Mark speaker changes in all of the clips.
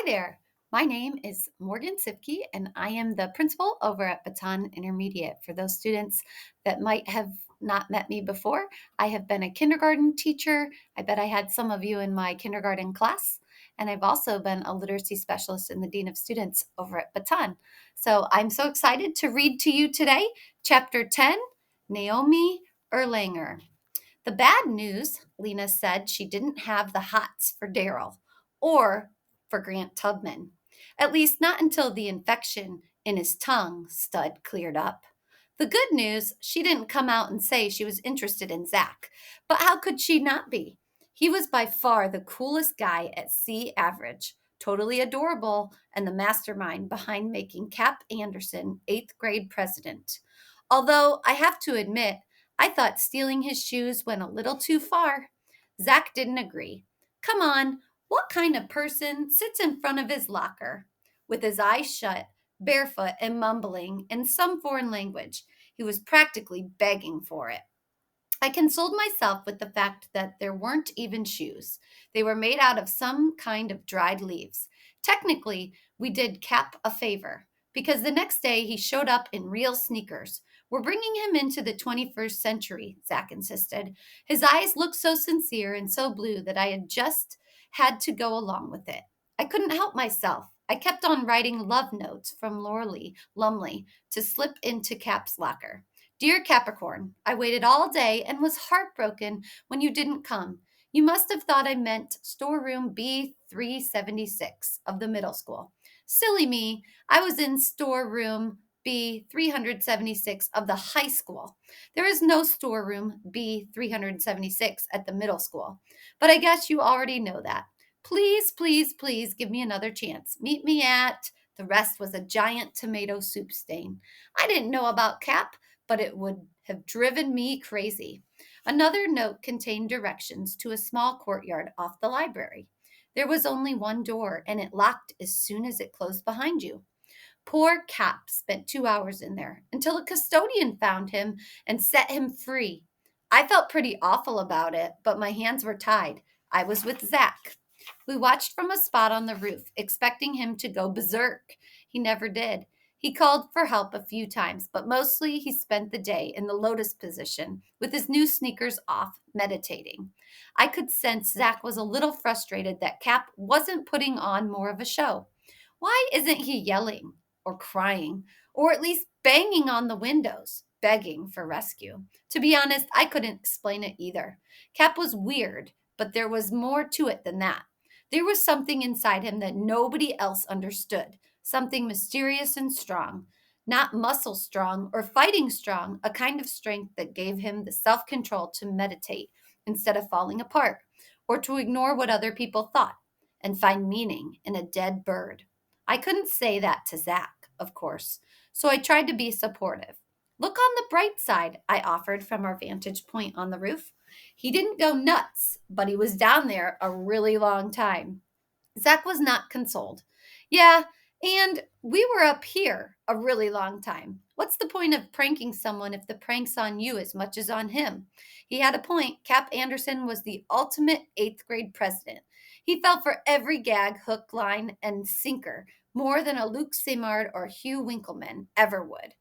Speaker 1: there. My name is Morgan Sipke, and I am the principal over at Baton Intermediate. For those students that might have not met me before, I have been a kindergarten teacher. I bet I had some of you in my kindergarten class. And I've also been a literacy specialist in the Dean of Students over at Baton. So I'm so excited to read to you today, Chapter 10, Naomi Erlanger. The bad news, Lena said she didn't have the hots for Daryl or for Grant Tubman. At least not until the infection in his tongue stud cleared up. The good news, she didn't come out and say she was interested in Zach. But how could she not be? He was by far the coolest guy at C Average, totally adorable, and the mastermind behind making Cap Anderson 8th grade president. Although I have to admit, I thought stealing his shoes went a little too far. Zach didn't agree. Come on, what kind of person sits in front of his locker with his eyes shut, barefoot, and mumbling in some foreign language? He was practically begging for it. I consoled myself with the fact that there weren't even shoes. They were made out of some kind of dried leaves. Technically, we did Cap a favor because the next day he showed up in real sneakers. We're bringing him into the 21st century, Zach insisted. His eyes looked so sincere and so blue that I had just had to go along with it. I couldn't help myself. I kept on writing love notes from Lorley Lumley to slip into Cap's locker. Dear Capricorn, I waited all day and was heartbroken when you didn't come. You must have thought I meant storeroom B376 of the middle school. Silly me, I was in storeroom B376 of the high school. There is no storeroom B376 at the middle school. But I guess you already know that. Please, please, please give me another chance. Meet me at. The rest was a giant tomato soup stain. I didn't know about Cap, but it would have driven me crazy. Another note contained directions to a small courtyard off the library. There was only one door, and it locked as soon as it closed behind you. Poor Cap spent 2 hours in there until a custodian found him and set him free. I felt pretty awful about it, but my hands were tied. I was with Zach. We watched from a spot on the roof, expecting him to go berserk. He never did. He called for help a few times, but mostly he spent the day in the lotus position with his new sneakers off, meditating. I could sense Zach was a little frustrated that Cap wasn't putting on more of a show. Why isn't he yelling or crying or at least banging on the windows, begging for rescue? To be honest, I couldn't explain it either. Cap was weird, but there was more to it than that. There was something inside him that nobody else understood, something mysterious and strong. Not muscle strong or fighting strong, a kind of strength that gave him the self control to meditate instead of falling apart, or to ignore what other people thought and find meaning in a dead bird. I couldn't say that to Zach, of course, so I tried to be supportive. Look on the bright side, I offered from our vantage point on the roof. He didn't go nuts, but he was down there a really long time. Zach was not consoled. Yeah, and we were up here a really long time. What's the point of pranking someone if the prank's on you as much as on him? He had a point. Cap Anderson was the ultimate 8th grade president. He fell for every gag, hook, line, and sinker more than a Luke Simard or Hugh Winkleman ever would.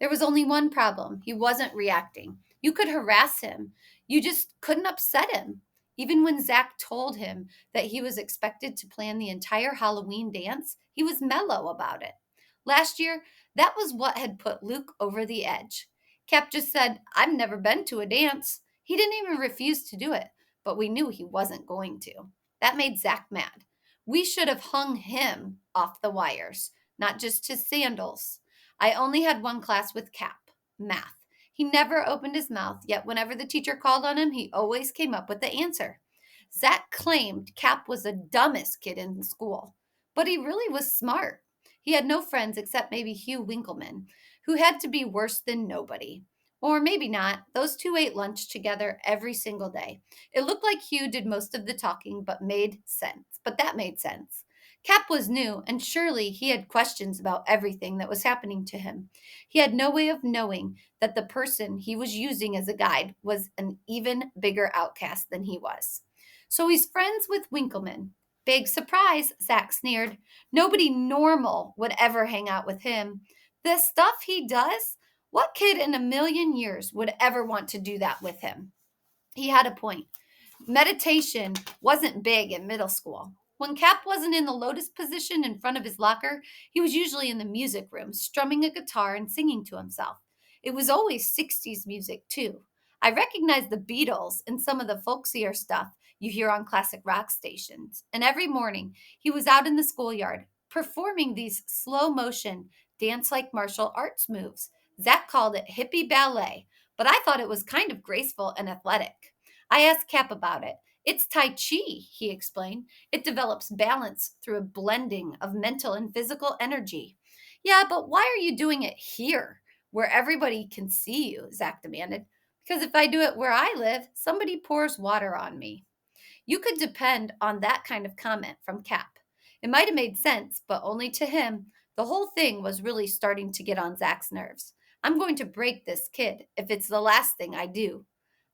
Speaker 1: There was only one problem. He wasn't reacting. You could harass him. You just couldn't upset him. Even when Zach told him that he was expected to plan the entire Halloween dance, he was mellow about it. Last year, that was what had put Luke over the edge. Cap just said, I've never been to a dance. He didn't even refuse to do it, but we knew he wasn't going to. That made Zach mad. We should have hung him off the wires, not just his sandals. I only had one class with Cap, math. He never opened his mouth, yet whenever the teacher called on him, he always came up with the answer. Zach claimed Cap was the dumbest kid in school, but he really was smart. He had no friends except maybe Hugh Winkleman, who had to be worse than nobody. Or maybe not. Those two ate lunch together every single day. It looked like Hugh did most of the talking, but that made sense. Cap was new, and surely he had questions about everything that was happening to him. He had no way of knowing that the person he was using as a guide was an even bigger outcast than he was. So he's friends with Winkleman. Big surprise, Zach sneered. Nobody normal would ever hang out with him. The stuff he does? What kid in a million years would ever want to do that with him? He had a point. Meditation wasn't big in middle school. When Cap wasn't in the lotus position in front of his locker, he was usually in the music room, strumming a guitar and singing to himself. It was always 60s music, too. I recognized the Beatles and some of the folksier stuff you hear on classic rock stations. And every morning, he was out in the schoolyard performing these slow motion, dance like martial arts moves. Zach called it hippie ballet, but I thought it was kind of graceful and athletic. I asked Cap about it. It's Tai Chi, he explained. It develops balance through a blending of mental and physical energy. Yeah, but why are you doing it here, where everybody can see you? Zach demanded. Because if I do it where I live, somebody pours water on me. You could depend on that kind of comment from Cap. It might have made sense, but only to him. The whole thing was really starting to get on Zach's nerves. I'm going to break this kid if it's the last thing I do.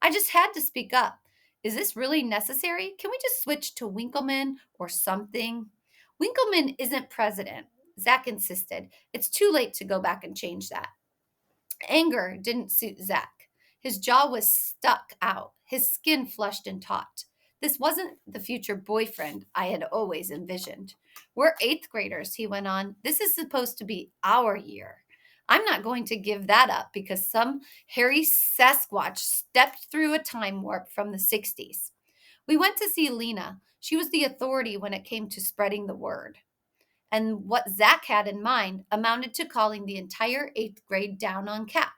Speaker 1: I just had to speak up. Is this really necessary? Can we just switch to Winkleman or something? Winkleman isn't president, Zach insisted. It's too late to go back and change that. Anger didn't suit Zach. His jaw was stuck out, his skin flushed and taut. This wasn't the future boyfriend I had always envisioned. We're eighth graders, he went on. This is supposed to be our year. I'm not going to give that up because some hairy Sasquatch stepped through a time warp from the 60s. We went to see Lena. She was the authority when it came to spreading the word. And what Zach had in mind amounted to calling the entire eighth grade down on Cap.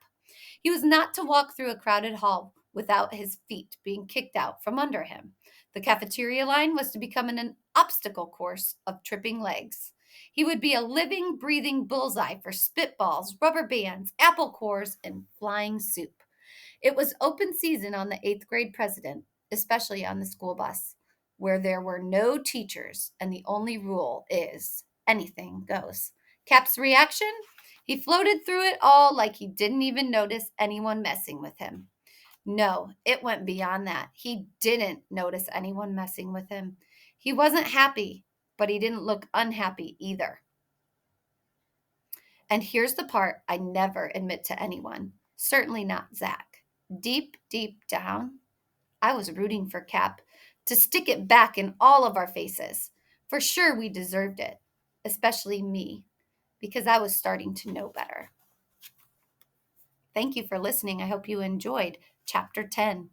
Speaker 1: He was not to walk through a crowded hall without his feet being kicked out from under him. The cafeteria line was to become an obstacle course of tripping legs. He would be a living, breathing bullseye for spitballs, rubber bands, apple cores, and flying soup. It was open season on the eighth grade president, especially on the school bus, where there were no teachers, and the only rule is anything goes. Cap's reaction? He floated through it all like he didn't even notice anyone messing with him. No, it went beyond that. He didn't notice anyone messing with him. He wasn't happy, but he didn't look unhappy either. And here's the part I never admit to anyone, certainly not Zach. Deep, deep down, I was rooting for Cap to stick it back in all of our faces. For sure, we deserved it, especially me, because I was starting to know better. Thank you for listening. I hope you enjoyed Chapter 10.